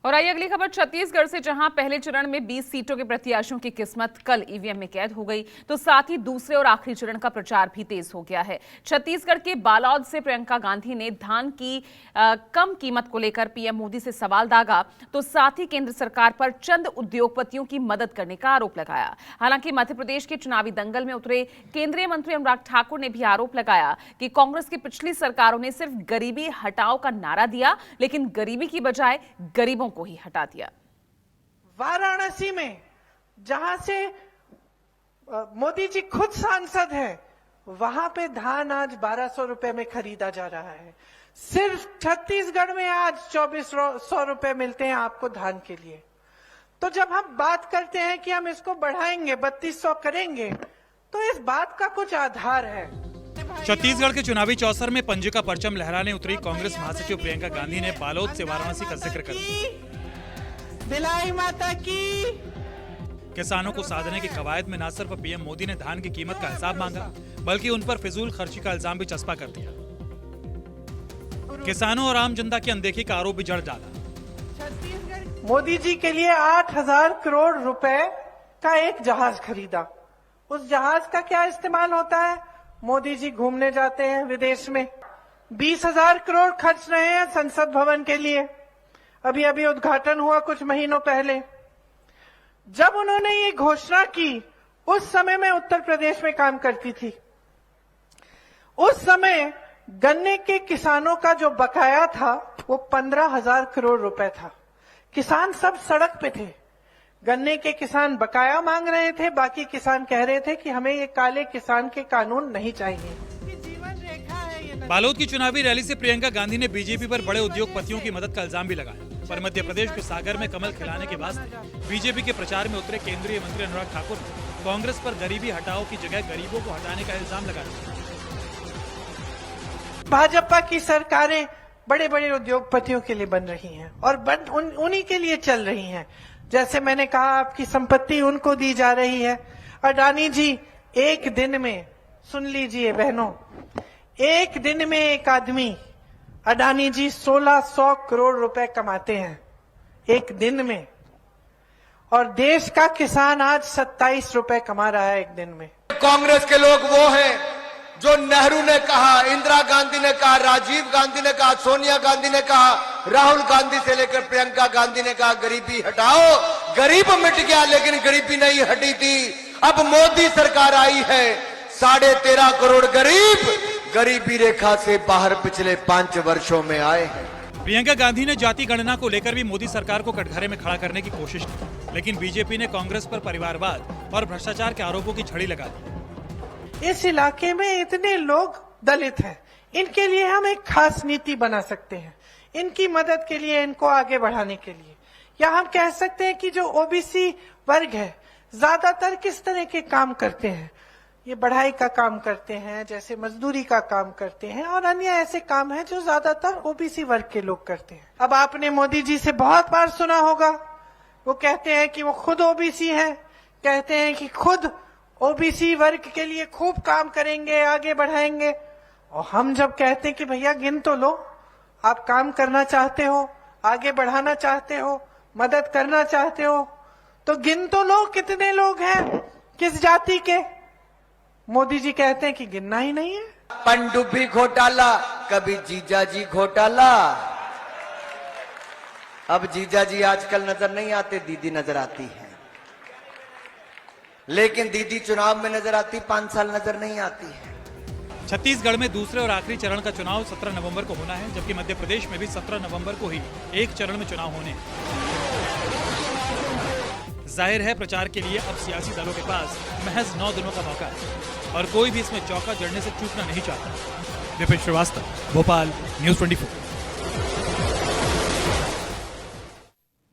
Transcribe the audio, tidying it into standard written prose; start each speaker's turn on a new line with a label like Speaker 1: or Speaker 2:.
Speaker 1: और आइए अगली खबर छत्तीसगढ़ से, जहां पहले चरण में 20 सीटों के प्रत्याशियों की किस्मत कल ईवीएम में कैद हो गई, तो साथ ही दूसरे और आखिरी चरण का प्रचार भी तेज हो गया है। छत्तीसगढ़ के बालोद से प्रियंका गांधी ने धान की कम कीमत को लेकर पीएम मोदी से सवाल दागा, तो साथ ही केंद्र सरकार पर चंद उद्योगपतियों की मदद करने का आरोप लगाया। हालांकि मध्य प्रदेश के चुनावी दंगल में उतरे केंद्रीय मंत्री अनुराग ठाकुर ने भी आरोप लगाया कि कांग्रेस की पिछली सरकारों ने सिर्फ गरीबी हटाओ का नारा दिया, लेकिन गरीबी की बजाय गरीबों को ही हटा दिया।
Speaker 2: वाराणसी में जहां से मोदी जी खुद सांसद है, वहां पे धान आज 1200 रुपए में खरीदा जा रहा है। सिर्फ छत्तीसगढ़ में आज 2400 रुपए मिलते हैं आपको धान के लिए। तो जब हम बात करते हैं कि हम इसको बढ़ाएंगे, 3200 करेंगे, तो इस बात का कुछ आधार है।
Speaker 3: छत्तीसगढ़ के चुनावी चौसर में पंजे का परचम लहराने उतरी कांग्रेस महासचिव प्रियंका गांधी ने बालोद से वाराणसी का जिक्र कर
Speaker 2: बिलाई माता की।
Speaker 3: किसानों को साधने की कवायद में न सिर्फ पीएम मोदी ने धान की कीमत का हिसाब मांगा, बल्कि उन पर फिजूल खर्ची का इल्जाम भी चस्पा कर दिया। किसानों और आम जनता की अनदेखी का आरोप भी जड़ डाला।
Speaker 2: मोदी जी के लिए 8000 करोड़ रुपए का एक जहाज खरीदा। उस जहाज का क्या इस्तेमाल होता है? मोदी जी घूमने जाते हैं विदेश में। 20,000 करोड़ खर्च रहे हैं संसद भवन के लिए। अभी अभी उद्घाटन हुआ कुछ महीनों पहले। जब उन्होंने ये घोषणा की, उस समय मैं उत्तर प्रदेश में काम करती थी। उस समय गन्ने के किसानों का जो बकाया था वो 15,000 करोड़ रुपए था। किसान सब सड़क पे थे। गन्ने के किसान बकाया मांग रहे थे, बाकी किसान कह रहे थे कि हमें ये काले किसान के कानून नहीं चाहिए। जीवन रेखा है ये।
Speaker 3: बालोद की चुनावी रैली से प्रियंका गांधी ने बीजेपी पर बड़े उद्योगपतियों की मदद का इल्जाम भी लगाया। पर मध्य प्रदेश के सागर में कमल खिलाने के वास्ते बीजेपी के प्रचार में उतरे केंद्रीय मंत्री अनुराग ठाकुर ने कांग्रेस पर गरीबी हटाओ की जगह गरीबों को हटाने का इल्जाम लगाया।
Speaker 2: भाजपा की सरकारें बड़े बड़े उद्योगपतियों के लिए बन रही हैं और उन्हीं के लिए चल रही हैं। जैसे मैंने कहा, आपकी संपत्ति उनको दी जा रही है। अडानी जी एक दिन में, सुन लीजिए बहनों, एक दिन में एक आदमी अडानी जी 1600 करोड़ रुपए कमाते हैं एक दिन में, और देश का किसान आज 27 रुपए कमा रहा है एक दिन में।
Speaker 4: कांग्रेस के लोग वो हैं जो नेहरू ने कहा, इंदिरा गांधी ने कहा, राजीव गांधी ने कहा, सोनिया गांधी ने कहा, राहुल गांधी से लेकर प्रियंका गांधी ने कहा गरीबी हटाओ। गरीब मिट गया, लेकिन गरीबी नहीं हटी थी। अब मोदी सरकार आई है, 13.5 करोड़ गरीब गरीबी रेखा से बाहर पिछले 5 वर्षों में आए हैं।
Speaker 3: प्रियंका गांधी ने जाति गणना को लेकर भी मोदी सरकार को कटघरे में खड़ा करने की कोशिश की, लेकिन बीजेपी ने कांग्रेस पर परिवारवाद और भ्रष्टाचार के आरोपों की छड़ी लगा दी।
Speaker 2: इस इलाके में इतने लोग दलित हैं, इनके लिए हम एक खास नीति बना सकते हैं, इनकी मदद के लिए, इनको आगे बढ़ाने के लिए। या हम कह सकते हैं कि जो ओबीसी वर्ग है, ज्यादातर किस तरह के काम करते हैं? ये बढ़ाई का काम करते हैं, जैसे मजदूरी का काम करते हैं, और अन्य ऐसे काम हैं जो ज्यादातर ओबीसी वर्ग के लोग करते हैं। अब आपने मोदी जी से बहुत बार सुना होगा, वो कहते हैं कि वो खुद ओबीसी हैं, कहते हैं कि खुद ओबीसी वर्ग के लिए खूब काम करेंगे, आगे बढ़ाएंगे। और हम जब कहते हैं कि भैया गिन तो लो, आप काम करना चाहते हो, आगे बढ़ाना चाहते हो, मदद करना चाहते हो, तो गिन तो लो कितने लोग हैं, किस जाति के। मोदी जी कहते हैं कि गिनना ही नहीं है।
Speaker 4: पनडुब्बी घोटाला, कभी जीजाजी घोटाला। अब जीजाजी आजकल नजर नहीं आते, दीदी नजर आती है। लेकिन दीदी चुनाव में नजर आती, 5 साल नजर नहीं आती है।
Speaker 3: छत्तीसगढ़ में दूसरे और आखिरी चरण का चुनाव 17 नवंबर को होना है, जबकि मध्य प्रदेश में भी 17 नवंबर को ही एक चरण में चुनाव होने हैं। जाहिर है, प्रचार के लिए अब सियासी दलों के पास महज 9 दिनों का मौका है और कोई भी इसमें चौका जड़ने से चूकना नहीं चाहता। विपिन श्रीवास्तव, भोपाल, न्यूज़ 24।